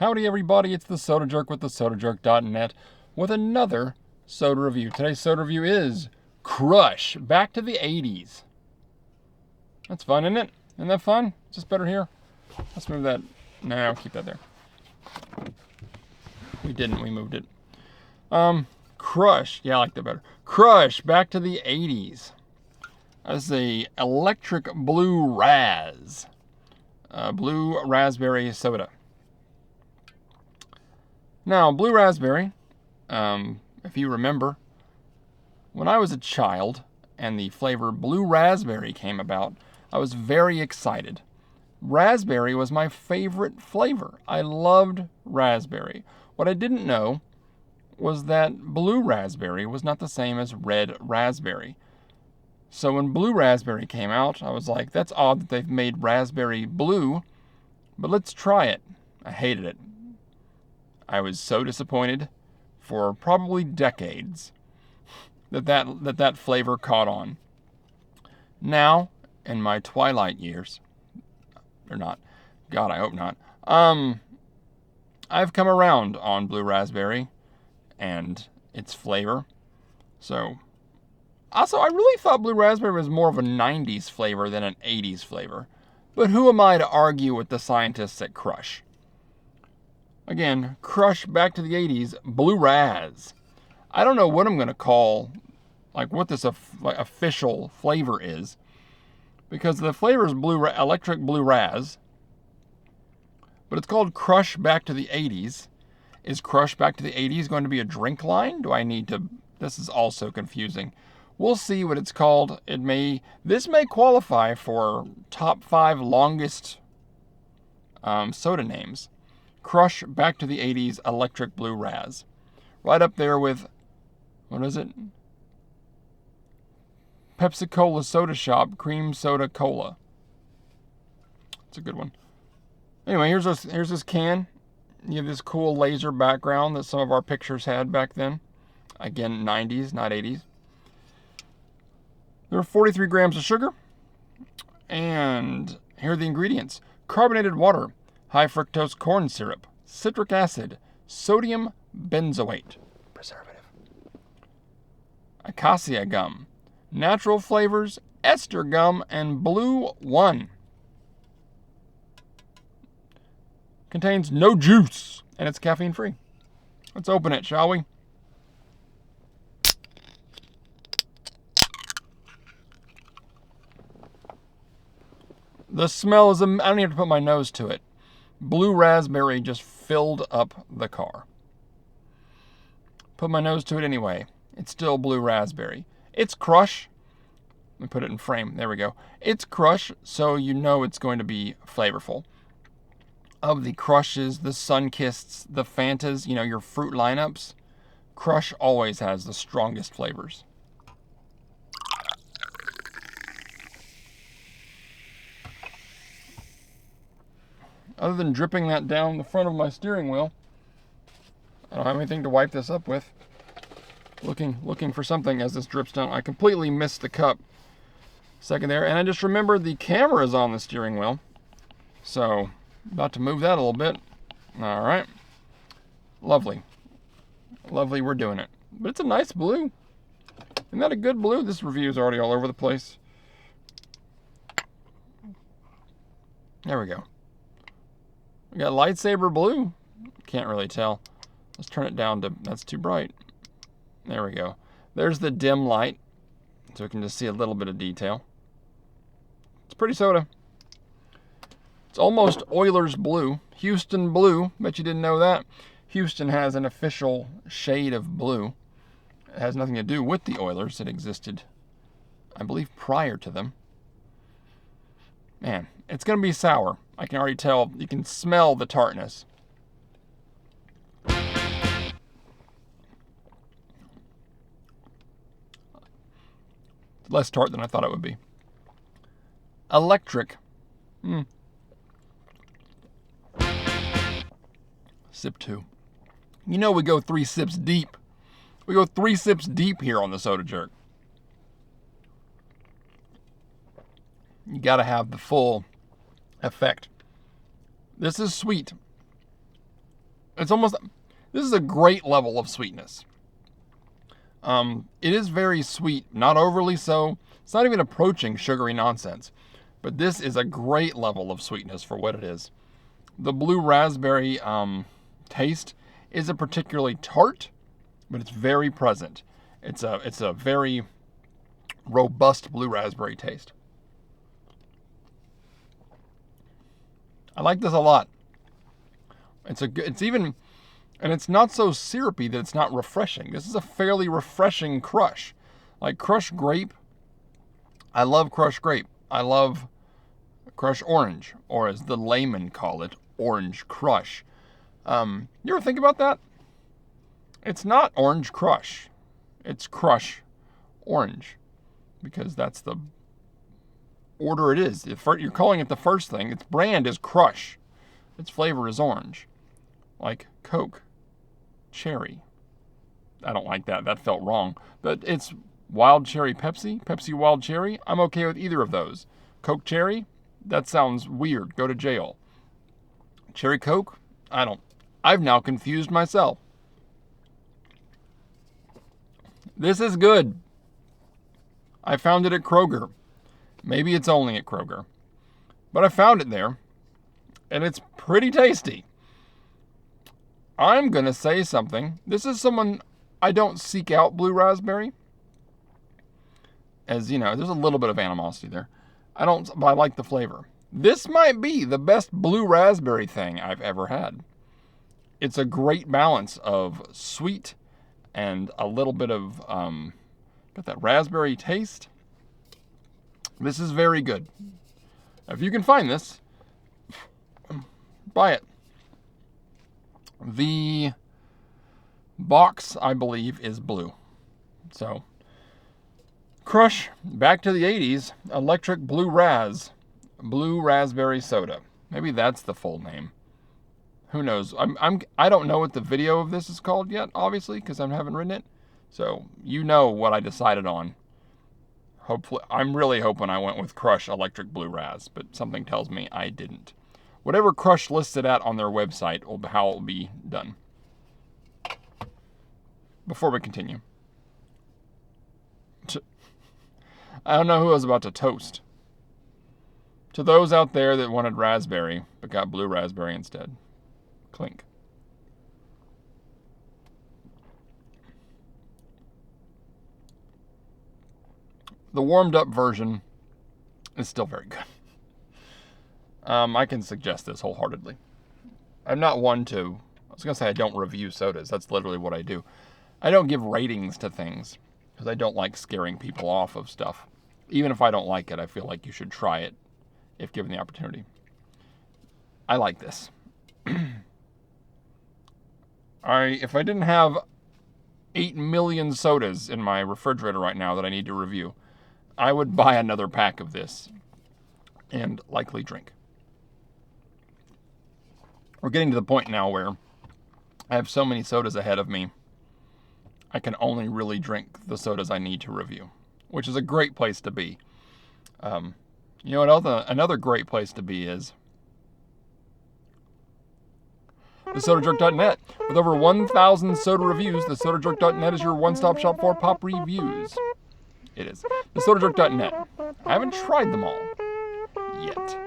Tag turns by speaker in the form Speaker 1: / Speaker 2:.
Speaker 1: Howdy everybody, it's the Soda Jerk with thesodajerk.net with another soda review. Today's soda review is Crush, back to the 80s. That's fun, isn't it? Isn't that fun? Is this better here? Let's move that. No, keep that there. We didn't, we moved it. Crush, yeah, I like that better. Crush, back to the 80s. That's a electric blue Raz. Blue raspberry soda. Now, blue raspberry, if you remember, when I was a child and the flavor blue raspberry came about, I was very excited. Raspberry was my favorite flavor. I loved raspberry. What I didn't know was that blue raspberry was not the same as red raspberry. So when blue raspberry came out, I was like, that's odd that they've made raspberry blue, but let's try it. I hated it. I was so disappointed for probably decades that flavor caught on. Now, in my twilight years, or not, God, I hope not, I've come around on blue raspberry and its flavor. So, also, I really thought blue raspberry was more of a 90s flavor than an 80s flavor. But who am I to argue with the scientists at Crush? Again, Crush back to the 80s, Blue Raz. I don't know what I'm going to call, like what this official flavor is, because the flavor is electric Blue Raz, but it's called Crush back to the 80s. Is Crush back to the 80s going to be a drink line? Do I need to? This is also confusing. We'll see what it's called. This may qualify for top 5 longest soda names. Crush back to the 80s electric blue Raz. Right up there with, what is it? Pepsi Cola Soda Shop Cream Soda Cola. It's a good one. Anyway, here's this can. You have this cool laser background that some of our pictures had back then. Again, 90s, not 80s. There are 43 grams of sugar. And here are the ingredients. Carbonated water, high fructose corn syrup, citric acid, sodium benzoate, preservative, acacia gum, natural flavors, ester gum, and Blue One. Contains no juice, and it's caffeine free. Let's open it, shall we? The smell is, I don't even have to put my nose to it. Blue raspberry just filled up the car. Put my nose to it anyway. It's still blue raspberry. It's Crush. Let me put it in frame. There we go. It's Crush, so you know it's going to be flavorful. Of the Crushes, the Sunkists, the Fantas, your fruit lineups, Crush always has the strongest flavors. Other than dripping that down the front of my steering wheel, I don't have anything to wipe this up with. Looking for something as this drips down. I completely missed the cup second there, and I just remembered the camera is on the steering wheel. So, about to move that a little bit. All right. Lovely. Lovely, we're doing it. But it's a nice blue. Isn't that a good blue? This review is already all over the place. There we go. We got lightsaber blue. Can't really tell. Let's turn it down to, that's too bright. There we go. There's the dim light, so we can just see a little bit of detail. It's pretty soda. It's almost Oilers blue. Houston blue. Bet you didn't know that. Houston has an official shade of blue. It has nothing to do with the Oilers. It existed, I believe, prior to them. Man, it's going to be sour. I can already tell. You can smell the tartness. Less tart than I thought it would be. Electric. Sip 2. We go 3 sips deep. We go 3 sips deep here on the Soda Jerk. You got to have the full effect. This is sweet. It's almost, this is a great level of sweetness. It is very sweet, not overly so. It's not even approaching sugary nonsense. But this is a great level of sweetness for what it is. The blue raspberry taste isn't particularly tart, but it's very present. It's a very robust blue raspberry taste. I like this a lot. It's even, and it's not so syrupy that it's not refreshing. This is a fairly refreshing crush. Like Crush Grape, I love Crush Grape. I love Crush Orange, or as the laymen call it, Orange Crush. You ever think about that? It's not Orange Crush. It's Crush Orange, because that's the order it is. You're calling it the first thing. Its brand is Crush. Its flavor is orange. Like Coke. Cherry. I don't like that. That felt wrong. But it's Wild Cherry Pepsi. Pepsi Wild Cherry. I'm okay with either of those. Coke Cherry. That sounds weird. Go to jail. Cherry Coke. I've now confused myself. This is good. I found it at Kroger. Maybe it's only at Kroger. But I found it there. And it's pretty tasty. I'm going to say something. This is someone, I don't seek out blue raspberry. As you know, there's a little bit of animosity there. But I like the flavor. This might be the best blue raspberry thing I've ever had. It's a great balance of sweet and a little bit of, got that raspberry taste. This is very good. If you can find this, buy it. The box, I believe, is blue. So, Crush, back to the 80s, Electric Blue Blue Raspberry Soda. Maybe that's the full name. Who knows? I don't know what the video of this is called yet, obviously, because I haven't written it. So, you know what I decided on. Hopefully, I'm really hoping I went with Crush Electric Blue Raz, but something tells me I didn't. Whatever Crush lists it at on their website will be how it will be done. Before we continue, I don't know who I was about to toast. To those out there that wanted raspberry but got blue raspberry instead. Clink. The warmed up version is still very good. I can suggest this wholeheartedly. I'm not one to, I was going to say I don't review sodas. That's literally what I do. I don't give ratings to things because I don't like scaring people off of stuff. Even if I don't like it, I feel like you should try it if given the opportunity. I like this. If I didn't have 8 million sodas in my refrigerator right now that I need to review, I would buy another pack of this and likely drink. We're getting to the point now where I have so many sodas ahead of me, I can only really drink the sodas I need to review, which is a great place to be. You know what? Another great place to be is thesodajerk.net. With over 1,000 soda reviews, thesodajerk.net is your one-stop shop for pop reviews. It is. Thesodajerk.net. I haven't tried them all yet.